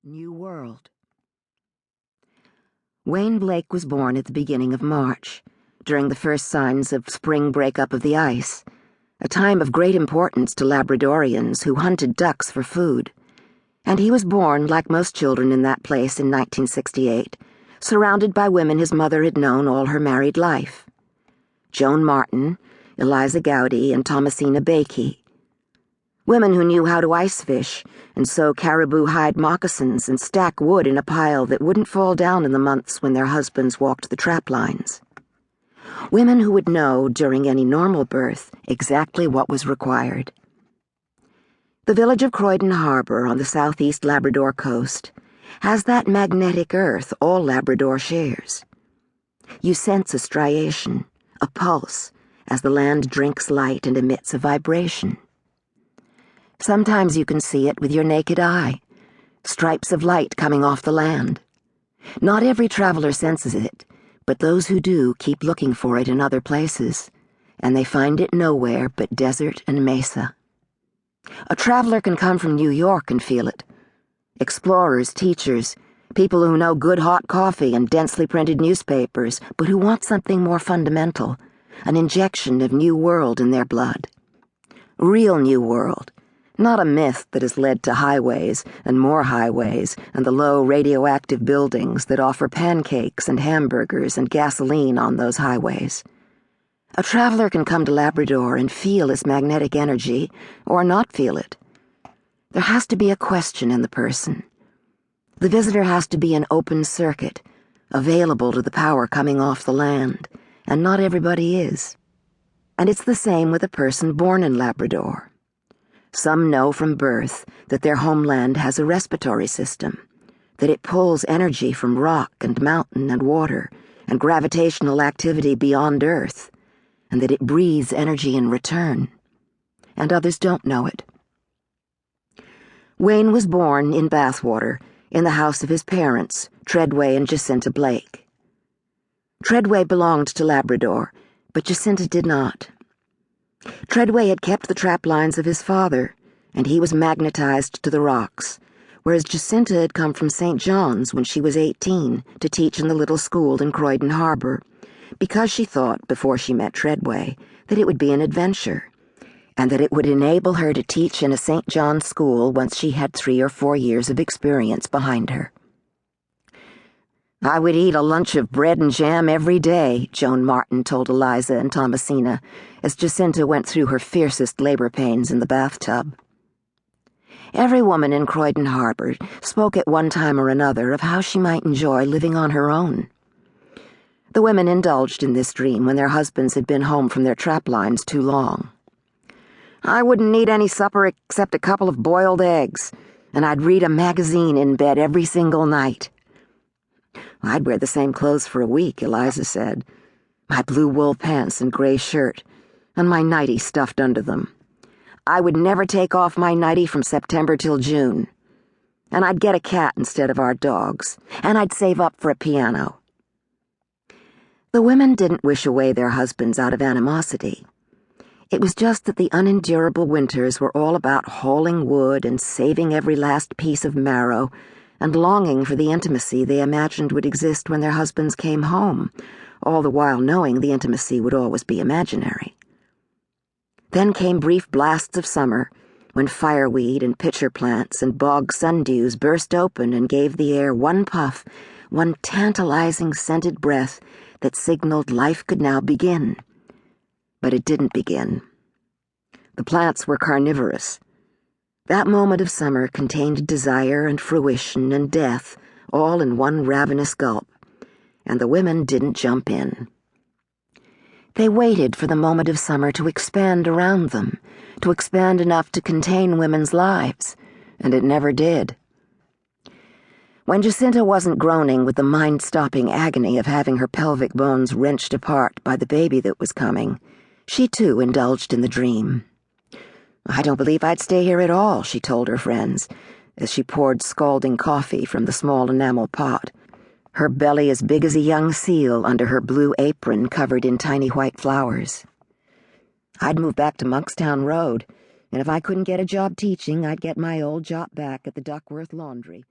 New World. Wayne Blake was born at the beginning of March, during the first signs of spring breakup of the ice, a time of great importance to Labradorians who hunted ducks for food. And he was born, like most children in that place in 1968, surrounded by women his mother had known all her married life. Joan Martin, Eliza Gowdy, and Thomasina Bakey. Women who knew how to ice fish and sew caribou hide moccasins and stack wood in a pile that wouldn't fall down in the months when their husbands walked the trap lines. Women who would know, during any normal birth, exactly what was required. The village of Croydon Harbor on the southeast Labrador coast has that magnetic earth all Labrador shares. You sense a striation, a pulse, as the land drinks light and emits a vibration. Sometimes you can see it with your naked eye, stripes of light coming off the land. Not every traveler senses it, but those who do keep looking for it in other places, and they find it nowhere but desert and mesa. A traveler can come from New York and feel it. Explorers, teachers, people who know good hot coffee and densely printed newspapers, but who want something more fundamental, an injection of New World in their blood. Real New World. Not a myth that has led to highways and more highways and the low radioactive buildings that offer pancakes and hamburgers and gasoline on those highways. A traveler can come to Labrador and feel its magnetic energy, or not feel it. There has to be a question in the person. The visitor has to be an open circuit, available to the power coming off the land, and not everybody is. And it's the same with a person born in Labrador. Some know from birth that their homeland has a respiratory system, that it pulls energy from rock and mountain and water and gravitational activity beyond Earth, and that it breathes energy in return. And others don't know it. Wayne was born in Bathwater, in the house of his parents, Treadway and Jacinta Blake. Treadway belonged to Labrador, but Jacinta did not. Treadway had kept the trap lines of his father, and he was magnetized to the rocks, whereas Jacinta had come from St. John's when she was 18 to teach in the little school in Croydon Harbor, because she thought, before she met Treadway, that it would be an adventure, and that it would enable her to teach in a St. John's school once she had 3 or 4 years of experience behind her. "I would eat a lunch of bread and jam every day," Joan Martin told Eliza and Thomasina, as Jacinta went through her fiercest labor pains in the bathtub. Every woman in Croydon Harbor spoke at one time or another of how she might enjoy living on her own. The women indulged in this dream when their husbands had been home from their trap lines too long. "I wouldn't need any supper except a couple of boiled eggs, and I'd read a magazine in bed every single night." "I'd wear the same clothes for a week," Eliza said. "My blue wool pants and gray shirt, and my nightie stuffed under them. I would never take off my nightie from September till June. And I'd get a cat instead of our dogs, and I'd save up for a piano." The women didn't wish away their husbands out of animosity. It was just that the unendurable winters were all about hauling wood and saving every last piece of marrow and longing for the intimacy they imagined would exist when their husbands came home, all the while knowing the intimacy would always be imaginary. Then came brief blasts of summer, when fireweed and pitcher plants and bog sundews burst open and gave the air one puff, one tantalizing scented breath that signaled life could now begin. But it didn't begin. The plants were carnivorous. That moment of summer contained desire and fruition and death, all in one ravenous gulp, and the women didn't jump in. They waited for the moment of summer to expand around them, to expand enough to contain women's lives, and it never did. When Jacinta wasn't groaning with the mind-stopping agony of having her pelvic bones wrenched apart by the baby that was coming, she too indulged in the dream. "I don't believe I'd stay here at all," she told her friends, as she poured scalding coffee from the small enamel pot, her belly as big as a young seal under her blue apron covered in tiny white flowers. "I'd move back to Monkstown Road, and if I couldn't get a job teaching, I'd get my old job back at the Duckworth Laundry."